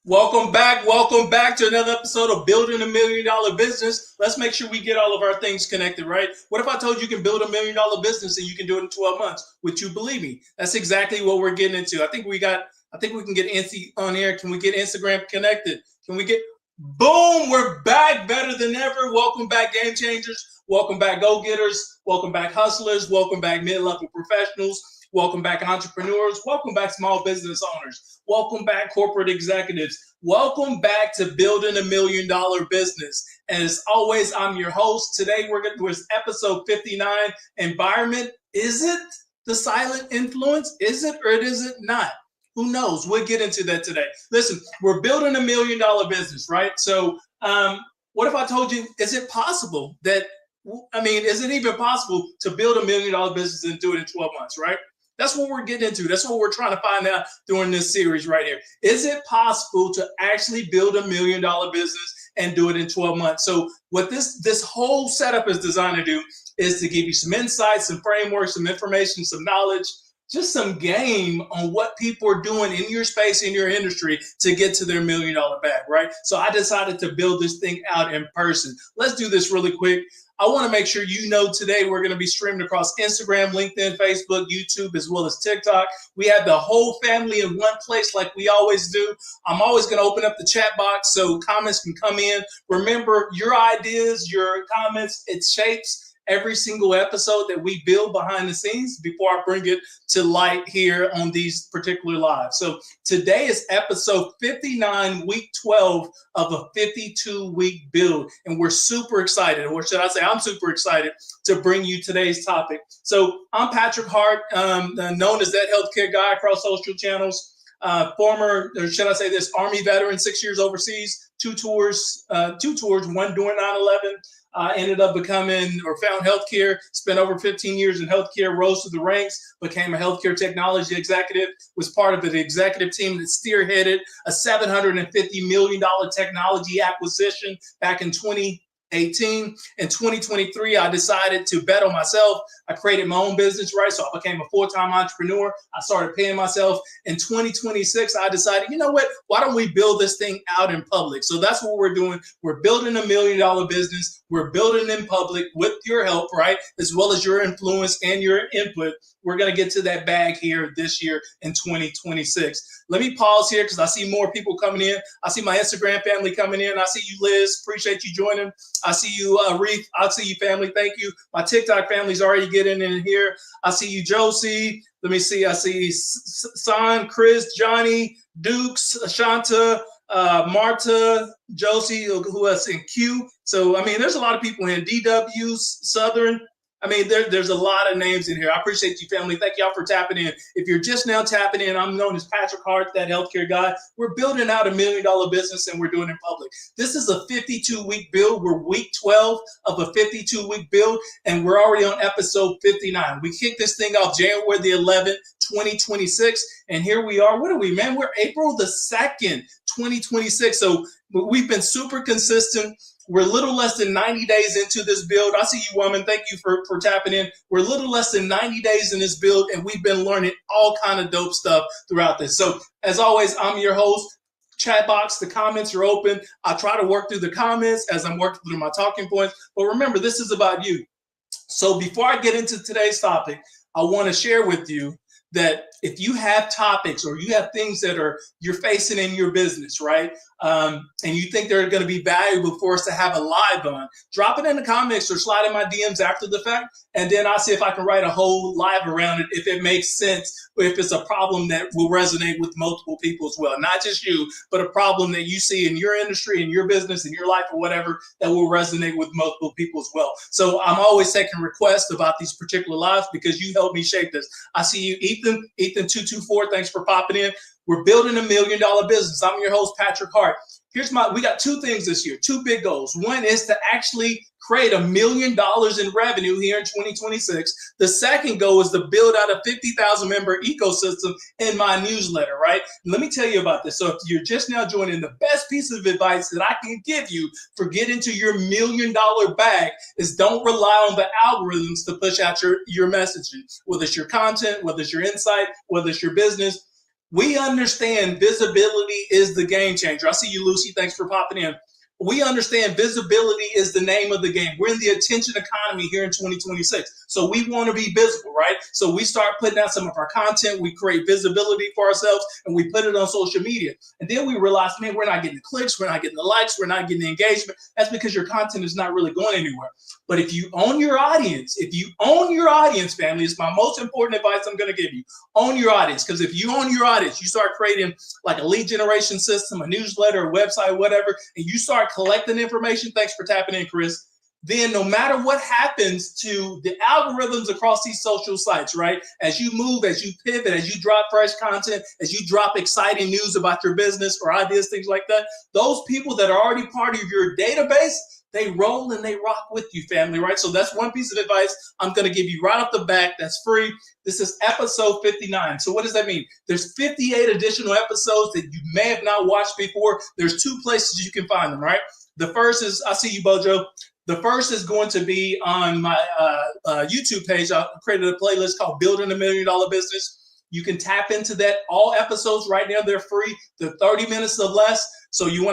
Welcome back to another episode of Building $1 Million Business. Let's make sure we get all of our things connected, right? What if I told you can build $1 million business and you can do it in 12 months? Would you believe me? That's exactly what we're getting into. I think we can get Insta on air. Can we get Instagram connected? Can we get, boom, we're back better than ever. Welcome back, game changers. Welcome back, go-getters. Welcome back, hustlers. Welcome back, mid-level professionals. Welcome back, entrepreneurs. Welcome back, small business owners. Welcome back, corporate executives. Welcome back to Building $1 Million Business. As always, I'm your host. Today, we're going to do episode 59, Environment. Is it the silent influence? Is it or is it not? Who knows? We'll get into that today. Listen, we're building $1 million business, right? So what if I told you, is it possible that, is it even possible to build $1 million business and do it in 12 months, right? That's what we're getting into. That's what we're trying to find out during this series right here. Is it possible to actually build $1 million business and do it in 12 months? So what this whole setup is designed to do is to give you some insights, some frameworks, some information, some knowledge, just some game on what people are doing in your space, in your industry to get to their $1 million bag, right? So I decided to build this thing out in person. Let's do this really quick. I want to make sure you know today we're going to be streaming across Instagram, LinkedIn, Facebook, YouTube, as well as TikTok. We have the whole family in one place like we always do. I'm always going to open up the chat box so comments can come in. Remember, your ideas, your comments, it shapes every single episode that we build behind the scenes before I bring it to light here on these particular lives. So today is episode 59, week 12 of a 52-week build. And we're super excited, or should I say I'm super excited to bring you today's topic. So I'm Patrick Hart, known as that healthcare guy across social channels. Former, or should I say this, Army veteran, 6 years overseas, two tours, one during 9/11. Ended up becoming or found healthcare, spent over 15 years in healthcare, rose to the ranks, became a healthcare technology executive, was part of the executive team that spearheaded a $750 million technology acquisition back in 2018. In 2023, I decided to bet on myself. I created my own business, right? So I became a full-time entrepreneur. I started paying myself. In 2026, I decided, you know what? Why don't we build this thing out in public? So that's what we're doing. We're building $1 million business. We're building in public with your help, right? As well as your influence and your input. We're going to get to that bag here this year in 2026. Let me pause here because I see more people coming in. I see my Instagram family coming in. I see you, Liz. Appreciate you joining. I see you, Reef. I see you, family. Thank you. My TikTok family's already getting in here. I see you, Josie. Let me see. I see San, Chris, Johnny, Dukes, Ashanta, Marta, Josie, who else in Q. So, there's a lot of people in DWs, Southern. There's a lot of names in here. I appreciate you, family. Thank y'all for tapping in. If you're just now tapping in, I'm known as Patrick Hart, that healthcare guy. We're building out $1 million business and we're doing it in public. This is a 52-week build. We're week 12 of a 52-week build, and we're already on episode 59. We kicked this thing off January the 11th, 2026, and here we are. What are we, man? We're April the 2nd, 2026. So we've been super consistent. We're a little less than 90 days into this build. I see you, woman. Thank you for tapping in. We're a little less than 90 days in this build, and we've been learning all kind of dope stuff throughout this. So as always, I'm your host. Chat box, the comments are open. I try to work through the comments as I'm working through my talking points. But remember, this is about you. So before I get into today's topic, I want to share with you that if you have topics or you have things that you're facing in your business, right? And you think they're going to be valuable for us to have a live on, drop it in the comments or slide in my DMs after the fact. And then I'll see if I can write a whole live around it if it makes sense, or if it's a problem that will resonate with multiple people as well. Not just you, but a problem that you see in your industry, in your business, in your life, or whatever, that will resonate with multiple people as well. So I'm always taking requests about these particular lives because you helped me shape this. I see you, Ethan224. Thanks for popping in. We're building $1 million business. I'm your host, Patrick Hart. We got two things this year, two big goals. One is to actually create $1 million in revenue here in 2026. The second goal is to build out a 50,000 member ecosystem in my newsletter, right? And let me tell you about this. So if you're just now joining, the best piece of advice that I can give you for getting to your $1 million bag is don't rely on the algorithms to push out your messaging, whether it's your content, whether it's your insight, whether it's your business. We understand visibility is the game changer. I see you, Lucy. Thanks for popping in. We understand visibility is the name of the game. We're in the attention economy here in 2026. So we want to be visible, right? So we start putting out some of our content. We create visibility for ourselves and we put it on social media. And then we realize, man, we're not getting the clicks. We're not getting the likes. We're not getting the engagement. That's because your content is not really going anywhere. But if you own your audience, family, it's my most important advice I'm going to give you. Own your audience. Because if you own your audience, you start creating like a lead generation system, a newsletter, a website, whatever, and you start collecting information. Thanks for tapping in, Chris. Then no matter what happens to the algorithms across these social sites, right? As you move, as you pivot, as you drop fresh content, as you drop exciting news about your business or ideas, things like that, those people that are already part of your database, they roll and they rock with you, family, right? So that's one piece of advice I'm going to give you right off the bat. That's free. This is episode 59. So what does that mean? There's 58 additional episodes that you may have not watched before. There's 2 places you can find them, right? The first is, I see you, Bojo. The first is going to be on my YouTube page. I created a playlist called Building $1 Million Business. You can tap into that. All episodes right now, they're free. They're 30 minutes or less. So you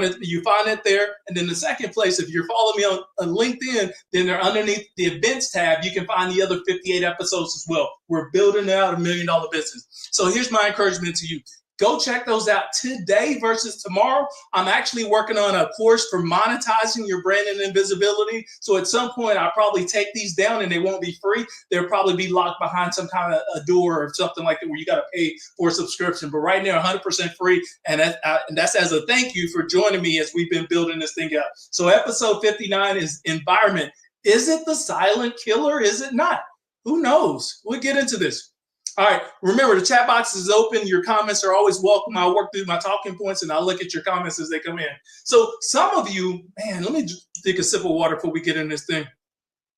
find it there. And then the second place, if you're following me on LinkedIn, then they're underneath the events tab. You can find the other 58 episodes as well. We're building out $1 million business. So here's my encouragement to you. Go check those out today versus tomorrow. I'm actually working on a course for monetizing your branding and visibility. So at some point, I'll probably take these down and they won't be free. They'll probably be locked behind some kind of a door or something like that where you got to pay for a subscription. But right now, 100% free. And that's as a thank you for joining me as we've been building this thing out. So episode 59 is environment. Is it the silent killer? Is it not? Who knows? We'll get into this. All right. Remember, the chat box is open. Your comments are always welcome. I'll work through my talking points and I'll look at your comments as they come in. So some of you, man, let me take a sip of water before we get in this thing.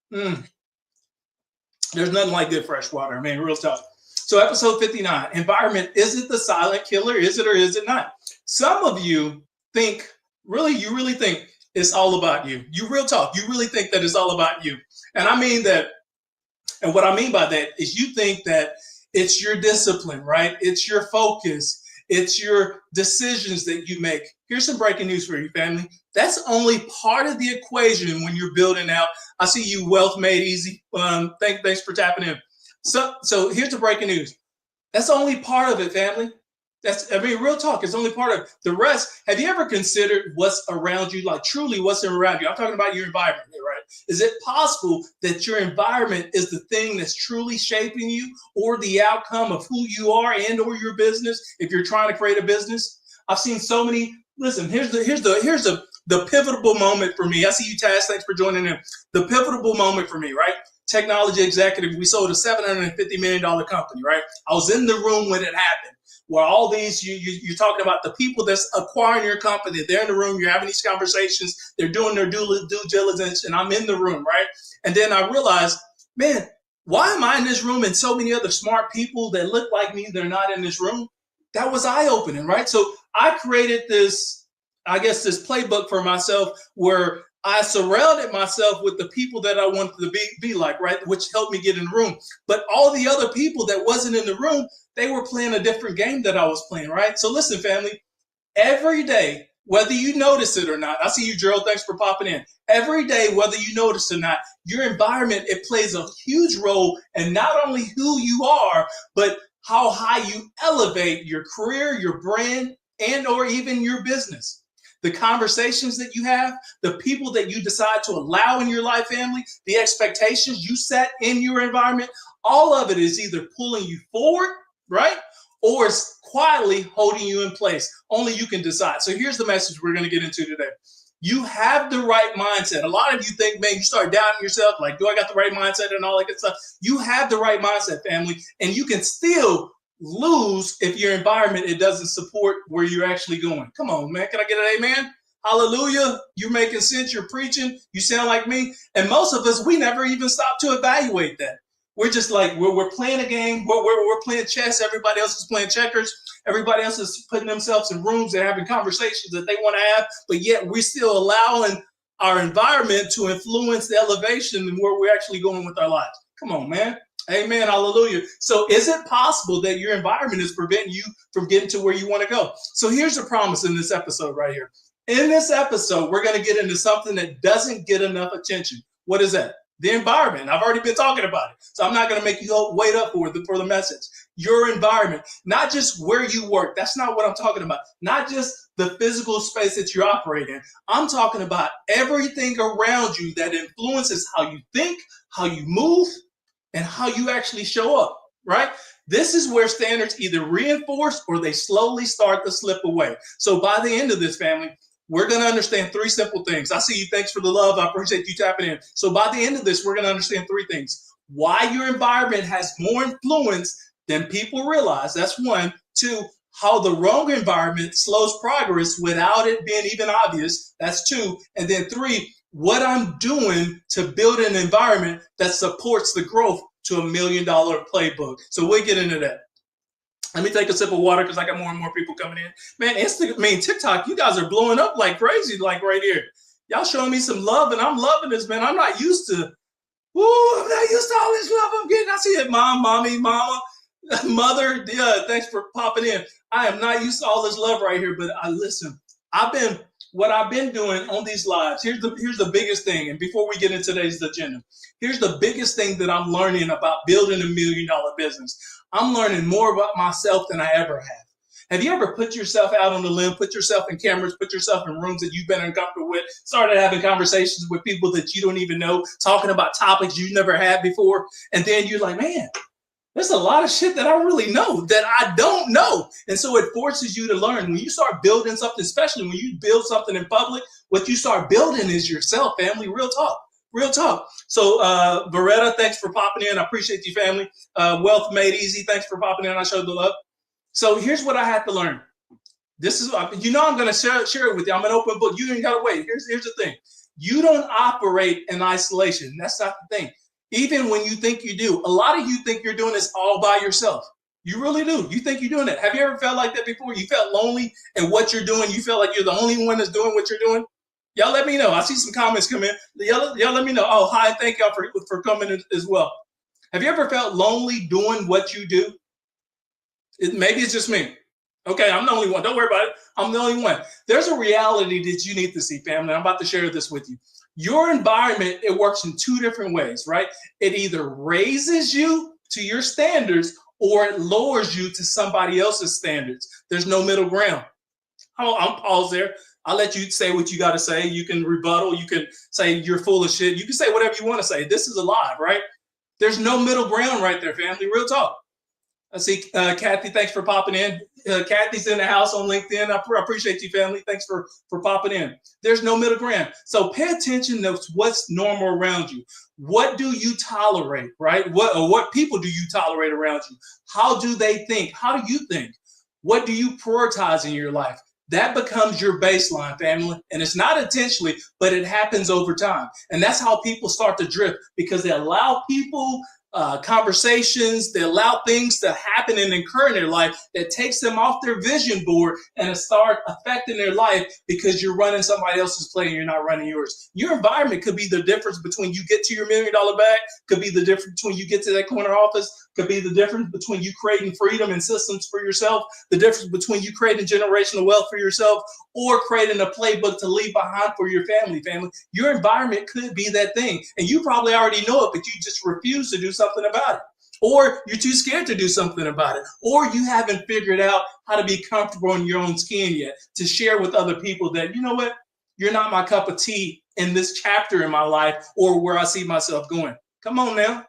There's nothing like good fresh water, man, real tough. So episode 59, environment, is it the silent killer? Is it or is it not? Some of you think, you really think it's all about you. You real talk. You really think that it's all about you. And I mean that, and what I mean by that is you think that it's your discipline, right? It's your focus. It's your decisions that you make. Here's some breaking news for you, family. That's only part of the equation when you're building out. I see you, Wealth Made Easy. Thanks for tapping in. So here's the breaking news. That's only part of it, family. Real talk. It's only part of the rest. Have you ever considered what's around you, like truly what's around you? I'm talking about your environment, right? Is it possible that your environment is the thing that's truly shaping you or the outcome of who you are and or your business if you're trying to create a business? I've seen so many. Listen, here's the pivotal moment for me. I see you, Taz. Thanks for joining in. The pivotal moment for me, right? Technology executive. We sold a $750 million company, right? I was in the room when it happened. Where all these, you're talking about the people that's acquiring your company. They're in the room. You're having these conversations. They're doing their due diligence, and I'm in the room, right? And then I realized, man, why am I in this room and so many other smart people that look like me, they're not in this room? That was eye-opening, right? So I created this playbook for myself where I surrounded myself with the people that I wanted to be like, right? Which helped me get in the room. But all the other people that wasn't in the room, they were playing a different game that I was playing, right? So listen, family, every day, whether you notice it or not, I see you, Gerald, thanks for popping in. Every day, whether you notice or not, your environment, it plays a huge role in not only who you are, but how high you elevate your career, your brand, and or even your business. The conversations that you have, the people that you decide to allow in your life, family, the expectations you set in your environment, all of it is either pulling you forward, right? Or it's quietly holding you in place. Only you can decide. So here's the message we're going to get into today. You have the right mindset. A lot of you think, man, you start doubting yourself, like, do I got the right mindset and all that good stuff? You have the right mindset, family, and you can still lose if your environment, it doesn't support where you're actually going. Come on, man. Can I get an amen? Hallelujah. You're making sense. You're preaching. You sound like me. And most of us, we never even stop to evaluate that. We're just like, we're playing a game. We're playing chess. Everybody else is playing checkers. Everybody else is putting themselves in rooms and having conversations that they want to have. But yet we're still allowing our environment to influence the elevation and where we're actually going with our lives. Come on, man. Amen. Hallelujah. So is it possible that your environment is preventing you from getting to where you want to go? So here's a promise in this episode right here. In this episode, we're going to get into something that doesn't get enough attention. What is that? The environment. I've already been talking about it. So I'm not going to make you go wait up for the message. Your environment, not just where you work. That's not what I'm talking about. Not just the physical space that you operate in. I'm talking about everything around you that influences how you think, how you move, and how you actually show up, right? This is where standards either reinforce or they slowly start to slip away. So by the end of this, family, we're going to understand three simple things. I see you. Thanks for the love. I appreciate you tapping in. So by the end of this, we're going to understand three things. Why your environment has more influence than people realize. That's one. Two, how the wrong environment slows progress without it being even obvious. That's two. And then three, what I'm doing to build an environment that supports the growth to $1 million playbook. So we'll get into that. Let me take a sip of water because I got more and more people coming in. Man, TikTok, you guys are blowing up like crazy, like right here. Y'all showing me some love, and I'm loving this, man. I'm not used to all this love I'm getting. I see it, mom, mommy, mama, mother. Yeah, thanks for popping in. I am not used to all this love right here, but listen. What I've been doing on these lives. Here's the biggest thing. And before we get into today's agenda, here's the biggest thing that I'm learning about building $1 million business. I'm learning more about myself than I ever have. Have you ever put yourself out on the limb, put yourself in cameras, put yourself in rooms that you've been uncomfortable with, started having conversations with people that you don't even know, talking about topics you never had before, and then you're like, man, there's a lot of shit that I really know that I don't know. And so it forces you to learn. When you start building something, especially when you build something in public, what you start building is yourself, family. Real talk. Real talk. So, Beretta, thanks for popping in. I appreciate you, family. Wealth Made Easy, thanks for popping in. I showed the love. So here's what I had to learn. This is, I'm going to share it with you. I'm an open book. You ain't got to wait. Here's the thing. You don't operate in isolation. That's not the thing. Even when you think you do, a lot of you think you're doing this all by yourself. You really do. You think you're doing it. Have you ever felt like that before? You felt lonely in what you're doing. You feel like you're the only one that's doing what you're doing. Y'all let me know. I see some comments come in. Y'all let me know. Oh, hi. Thank y'all for coming in as well. Have you ever felt lonely doing what you do? Maybe it's just me. Okay, I'm the only one. Don't worry about it. I'm the only one. There's a reality that you need to see, family. I'm about to share this with you. Your environment, it works in two different ways, right? It either raises you to your standards or it lowers you to somebody else's standards. There's no middle ground. I'll pause there. I'll let you say what you got to say. You can rebuttal. You can say you're full of shit. You can say whatever you want to say. This is alive, right? There's no middle ground right there, family. Real talk. I see Kathy, thanks for popping in. Kathy's in the house on LinkedIn. I appreciate you, family. Thanks for popping in. There's no middle ground. So pay attention to what's normal around you. What do you tolerate, right? What people do you tolerate around you? How do they think? How do you think? What do you prioritize in your life? That becomes your baseline, family. And it's not intentionally, but it happens over time. And that's how people start to drift because they allow people conversations, they allow things to happen and occur in their life that takes them off their vision board and start affecting their life because you're running somebody else's play and you're not running yours. Your environment could be the difference between you get to your $1 million bag, could be the difference between you get to that corner office, could be the difference between you creating freedom and systems for yourself, the difference between you creating generational wealth for yourself, or creating a playbook to leave behind for your family. Your environment could be that thing. And you probably already know it, but you just refuse to do something about it. Or you're too scared to do something about it. Or you haven't figured out how to be comfortable in your own skin yet to share with other people that, you know what, you're not my cup of tea in this chapter in my life or where I see myself going. Come on now.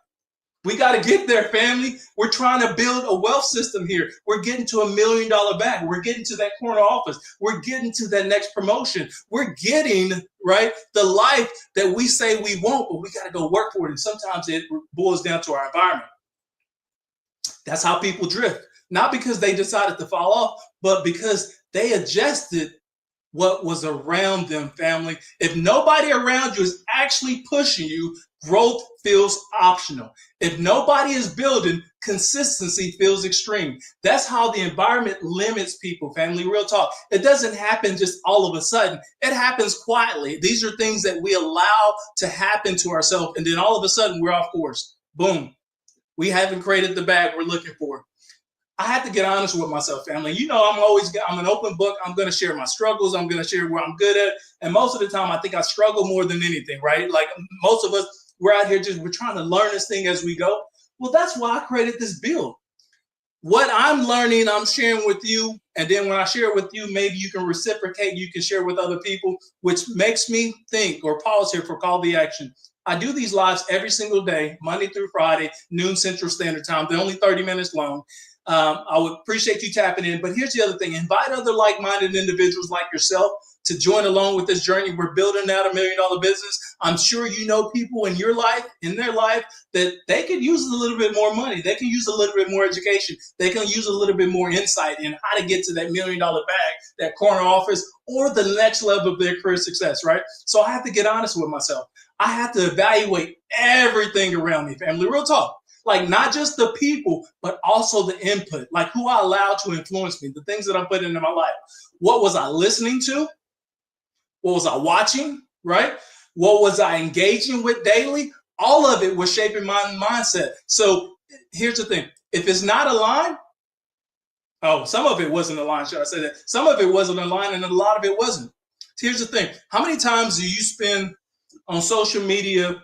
We got to get there, family. We're trying to build a wealth system here. We're getting to $1 million bag. We're getting to that corner office. We're getting to that next promotion. We're getting, right, the life that we say we want, but we got to go work for it. And sometimes it boils down to our environment. That's how people drift. Not because they decided to fall off, but because they adjusted what was around them, family. If nobody around you is actually pushing you, growth feels optional. If nobody is building, consistency feels extreme. That's how the environment limits people, family. Real talk. It doesn't happen just all of a sudden. It happens quietly. These are things that we allow to happen to ourselves. And then all of a sudden we're off course. Boom. We haven't created the bag we're looking for. I have to get honest with myself, family. You know, I'm an open book. I'm going to share my struggles. I'm going to share where I'm good at. And most of the time, I think I struggle more than anything, right? Like most of us, we're out here we're trying to learn this thing as we go. Well, that's why I created this build. What I'm learning, I'm sharing with you. And then when I share it with you, maybe you can reciprocate. You can share with other people, which makes me think or pause here for call to action. I do these lives every single day, Monday through Friday, noon Central Standard Time. They're only 30 minutes long. I would appreciate you tapping in. But here's the other thing. Invite other like-minded individuals like yourself to join along with this journey. We're building out $1 million business. I'm sure you know people in your life, in their life, that they could use a little bit more money. They can use a little bit more education. They can use a little bit more insight in how to get to that $1 million bag, that corner office, or the next level of their career success, right? So I have to get honest with myself. I have to evaluate everything around me, family. Real talk. Like not just the people, but also the input, like who I allow to influence me, the things that I'm putting into my life. What was I listening to? What was I watching, right? What was I engaging with daily? All of it was shaping my mindset. So here's the thing. If it's not aligned, some of it wasn't aligned, should I say that? Some of it wasn't aligned and a lot of it wasn't. Here's the thing. How many times do you spend on social media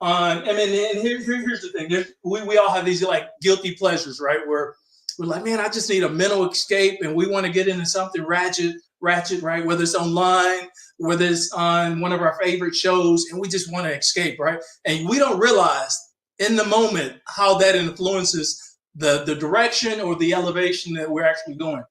here's the thing. We all have these like guilty pleasures, right? Where we're like, man, I just need a mental escape, and we want to get into something ratchet, right? Whether it's online, whether it's on one of our favorite shows, and we just want to escape, right? And we don't realize in the moment how that influences the direction or the elevation that we're actually going.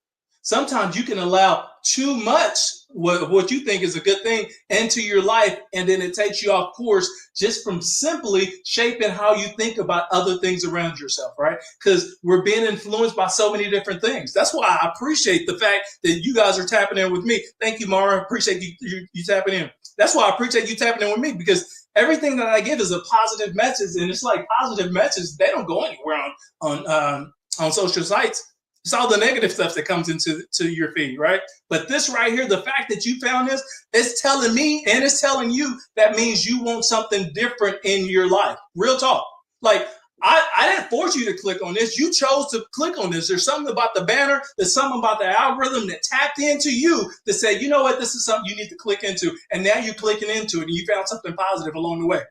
Sometimes you can allow too much what you think is a good thing into your life, and then it takes you off course just from simply shaping how you think about other things around yourself, right? Because we're being influenced by so many different things. That's why I appreciate the fact that you guys are tapping in with me. Thank you, Mara. Appreciate you tapping in. That's why I appreciate you tapping in with me, because everything that I give is a positive message, and it's like positive messages. They don't go anywhere on social sites. It's all the negative stuff that comes into your feed, right? But this right here, the fact that you found this, it's telling me and it's telling you that means you want something different in your life. Real talk. Like, I didn't force you to click on this. You chose to click on this. There's something about the banner. There's something about the algorithm that tapped into you to say, you know what, this is something you need to click into. And now you're clicking into it and you found something positive along the way.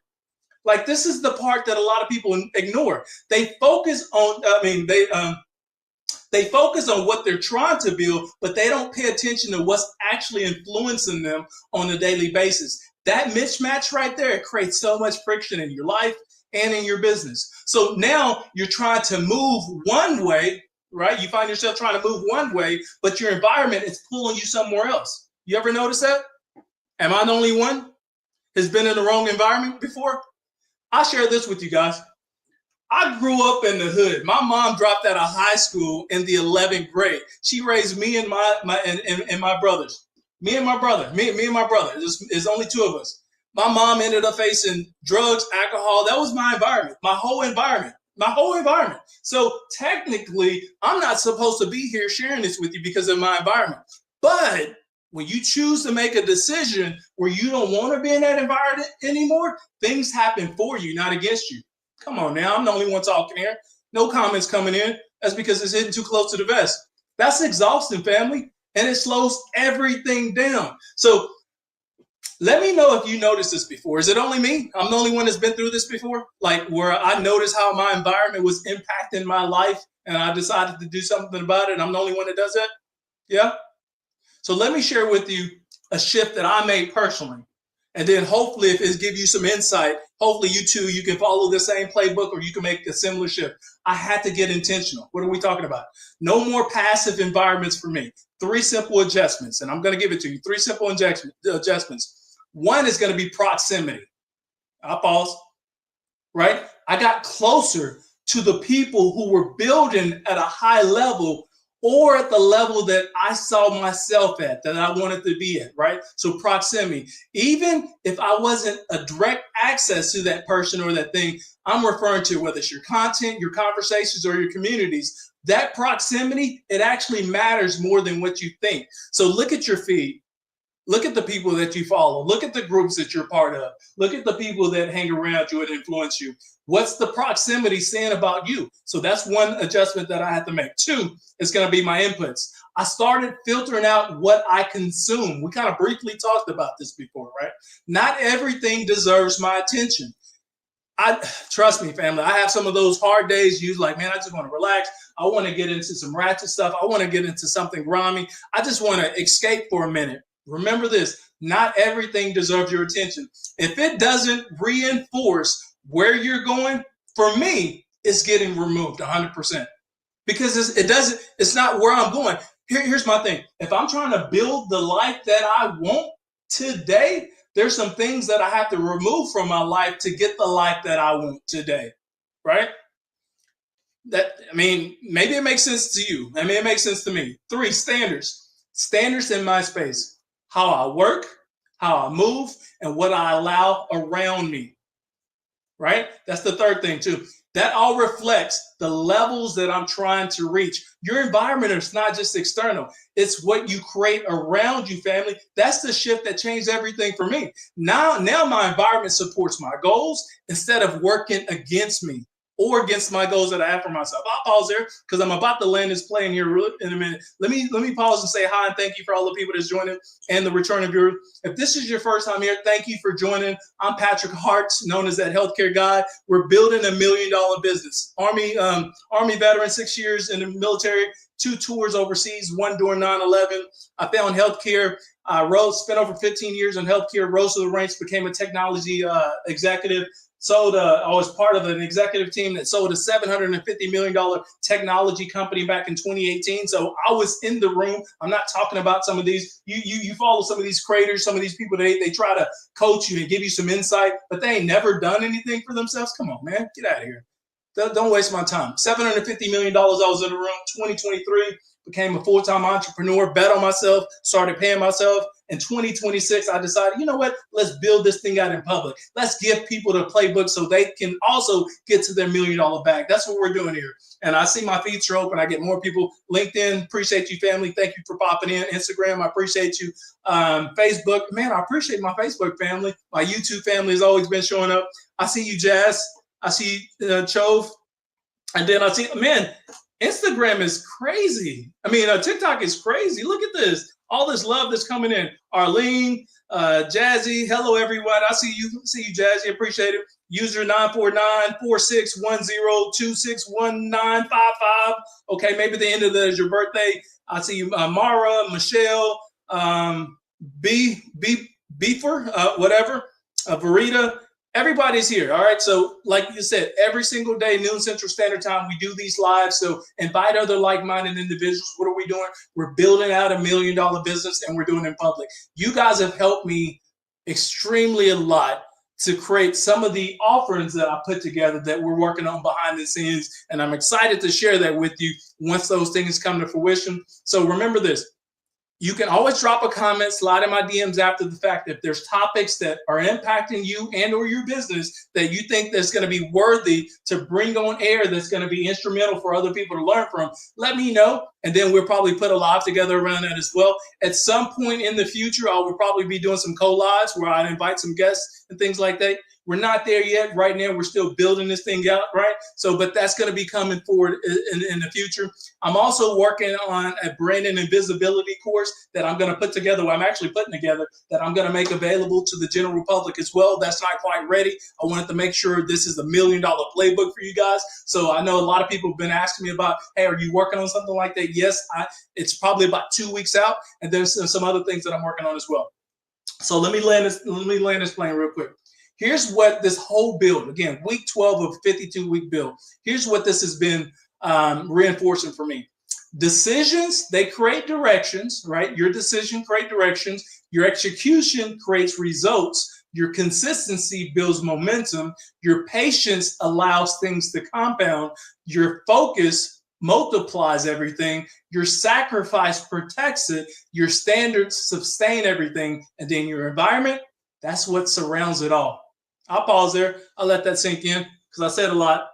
Like, this is the part that a lot of people ignore. They focus on, they focus on what they're trying to build, but they don't pay attention to what's actually influencing them on a daily basis. That mismatch right there, it creates so much friction in your life and in your business. So now you're trying to move one way, right? You find yourself trying to move one way, but your environment is pulling you somewhere else. You ever notice that? Am I the only one who's been in the wrong environment before? I'll share this with you guys. I grew up in the hood. My mom dropped out of high school in the 11th grade. She raised me and my brothers. Me and my brother. There's only two of us. My mom ended up facing drugs, alcohol. That was my environment. My whole environment. So technically, I'm not supposed to be here sharing this with you because of my environment. But when you choose to make a decision where you don't want to be in that environment anymore, things happen for you, not against you. Come on now, I'm the only one talking here. No comments coming in. That's because it's hitting too close to the vest. That's exhausting, family, and it slows everything down. So let me know if you noticed this before. Is it only me? I'm the only one that's been through this before? Like where I noticed how my environment was impacting my life and I decided to do something about it. I'm the only one that does that? Yeah? So let me share with you a shift that I made personally. And then hopefully if it gives you some insight, hopefully you can follow the same playbook or you can make a similar shift. I had to get intentional. What are we talking about? No more passive environments for me. 3 simple adjustments, and I'm going to give it to you. 3 simple adjustments. One is going to be proximity. I'll pause, right? I got closer to the people who were building at a high level or at the level that I saw myself at, that I wanted to be at, right? So proximity. Even if I wasn't a direct access to that person or that thing, I'm referring to whether it's your content, your conversations, or your communities, that proximity, it actually matters more than what you think. So look at your feed. Look at the people that you follow. Look at the groups that you're part of. Look at the people that hang around you and influence you. What's the proximity saying about you? So that's one adjustment that I have to make. Two, it's going to be my inputs. I started filtering out what I consume. We kind of briefly talked about this before, right? Not everything deserves my attention. Trust me, family, I have some of those hard days. You like, man, I just want to relax. I want to get into some ratchet stuff. I want to get into something grimy. I just want to escape for a minute. Remember this, not everything deserves your attention. If it doesn't reinforce where you're going, for me, it's getting removed 100%. Because it's not where I'm going. Here's my thing. If I'm trying to build the life that I want today, there's some things that I have to remove from my life to get the life that I want today, right? Maybe it makes sense to you. It makes sense to me. 3, standards. Standards in my space. How I work, how I move, and what I allow around me, right? That's the third thing too. That all reflects the levels that I'm trying to reach. Your environment is not just external. It's what you create around you, family. That's the shift that changed everything for me. Now my environment supports my goals instead of working against me or against my goals that I have for myself. I'll pause there because I'm about to land this plane here in a minute. Let me pause and say hi and thank you for all the people that's joining and the return of viewers. If this is your first time here, thank you for joining. I'm Patrick Hart, known as that healthcare guy. We're building $1 million business. Army veteran, 6 years in the military, 2 tours overseas, 1 during 9/11. I found healthcare. I spent over 15 years in healthcare, rose to the ranks, became a technology executive. I was part of an executive team that sold a $750 million technology company back in 2018. So I was in the room. I'm not talking about some of these. You follow some of these creators, some of these people, they try to coach you and give you some insight, but they ain't never done anything for themselves. Come on, man, get out of here. Don't waste my time. $750 million I was in the room. 2023, became a full-time entrepreneur, bet on myself, started paying myself. In 2026, I decided, you know what? Let's build this thing out in public. Let's give people the playbook so they can also get to their $1 million bag. That's what we're doing here. And I see my feeds are open. I get more people. LinkedIn, appreciate you, family. Thank you for popping in. Instagram, I appreciate you. Facebook, man, I appreciate my Facebook family. My YouTube family has always been showing up. I see you, Jazz. I see Chove. And then I see, man, Instagram is crazy. TikTok is crazy. Look at this. All this love that's coming in. Arlene, Jazzy, hello everyone. I see you, Jazzy. Appreciate it. User 949-4610-261955. Okay, maybe the end of that is your birthday. I see you, Mara, Michelle, Beefer, whatever, Verita. Everybody's here. All right. So like you said, every single day, noon Central Standard Time, we do these lives. So invite other like-minded individuals. What are we doing? We're building out $1 million business and we're doing it in public. You guys have helped me extremely a lot to create some of the offerings that I put together that we're working on behind the scenes. And I'm excited to share that with you once those things come to fruition. So remember this. You can always drop a comment, slide in my DMs after the fact. If there's topics that are impacting you and or your business that you think that's going to be worthy to bring on air, that's going to be instrumental for other people to learn from, let me know. And then we'll probably put a live together around that as well. At some point in the future, I will probably be doing some co-lives where I invite some guests and things like that. We're not there yet. Right now, we're still building this thing out, right? So, but that's going to be coming forward in the future. I'm also working on a branding and visibility course that I'm going to put together. I'm actually putting together that I'm going to make available to the general public as well. That's not quite ready. I wanted to make sure this is $1 million playbook for you guys. So I know a lot of people have been asking me about, hey, are you working on something like that? Yes, it's probably about 2 weeks out. And there's some other things that I'm working on as well. So let me land this plane real quick. Here's what this whole build, again, week 12 of 52-week build. Here's what this has been reinforcing for me. Decisions, they create directions, right? Your decision create directions. Your execution creates results. Your consistency builds momentum. Your patience allows things to compound. Your focus multiplies everything. Your sacrifice protects it. Your standards sustain everything. And then your environment, that's what surrounds it all. I'll pause there. I'll let that sink in because I said a lot.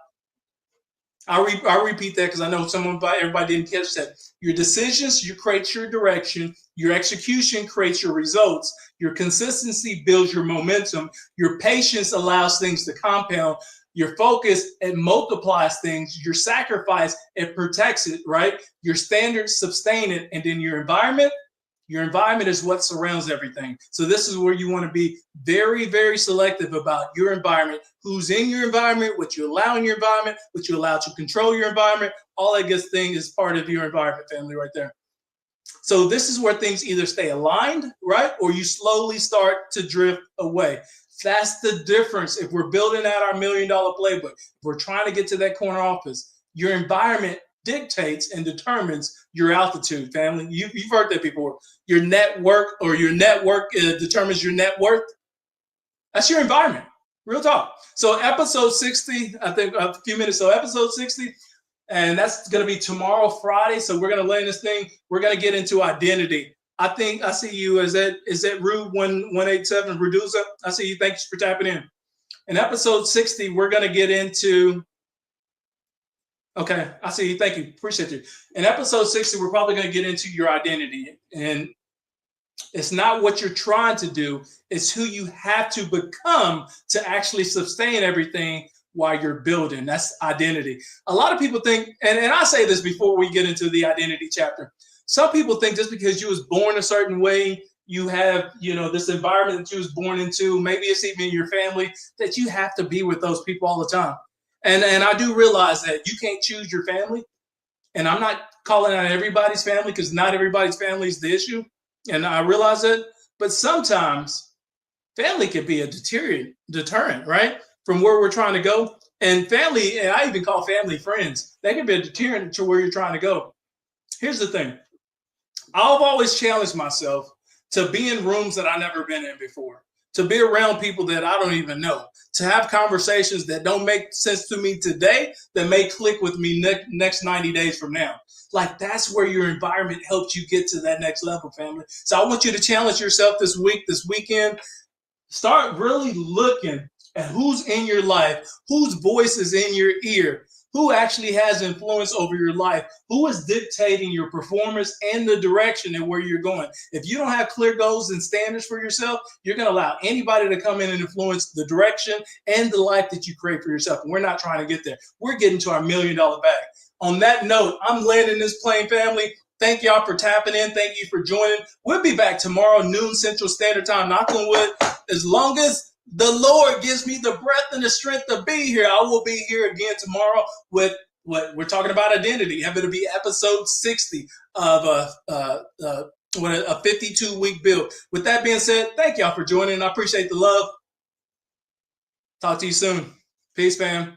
I'll repeat that because I know everybody didn't catch that. Your decisions, you create your direction. Your execution creates your results. Your consistency builds your momentum. Your patience allows things to compound. Your focus, it multiplies things. Your sacrifice, it protects it, right? Your standards sustain it. And then your environment is what surrounds everything. So this is where you want to be very, very selective about your environment, who's in your environment, what you allow in your environment, what you allow to control your environment. All that good thing is part of your environment, family, right there. So this is where things either stay aligned, right? Or you slowly start to drift away. That's the difference. If we're building out our $1 million playbook, if we're trying to get to that corner office, your environment dictates and determines your altitude, family. You've heard that before. Your network determines your net worth. That's your environment. Real talk. So episode 60, I think a few minutes. So episode 60, and that's going to be tomorrow, Friday. So we're going to land this thing. We're going to get into identity. I think I see you. Is that Rude 187 Reduza? I see you. Thanks for tapping in. In episode 60, we're going to get into. Okay, I see you. Thank you. Appreciate you. In episode 60, we're probably going to get into your identity. And it's not what you're trying to do. It's who you have to become to actually sustain everything while you're building. That's identity. A lot of people think, and I say this before we get into the identity chapter, some people think just because you was born a certain way, you have, this environment that you was born into, maybe it's even in your family, that you have to be with those people all the time. And I do realize that you can't choose your family. And I'm not calling out everybody's family because not everybody's family is the issue. And I realize that. But sometimes family can be a deterrent, right? From where we're trying to go. And family, and I even call family friends, they can be a deterrent to where you're trying to go. Here's the thing. I've always challenged myself to be in rooms that I've never been in before, to be around people that I don't even know, to have conversations that don't make sense to me today that may click with me next 90 days from now. Like, that's where your environment helps you get to that next level, family. So I want you to challenge yourself this weekend. Start really looking at who's in your life, whose voice is in your ear, who actually has influence over your life, who is dictating your performance and the direction and where you're going. If you don't have clear goals and standards for yourself, you're going to allow anybody to come in and influence the direction and the life that you create for yourself. And we're not trying to get there. We're getting to our $1 million bag. On that note, I'm landing this plane, family. Thank y'all for tapping in. Thank you for joining. We'll be back tomorrow, noon Central Standard Time. Knock on wood. As long as the Lord gives me the breath and the strength to be here, I will be here again tomorrow with what we're talking about, identity. It'll be episode 60 of a 52-week build. With that being said, thank y'all for joining. I appreciate the love. Talk to you soon. Peace, fam.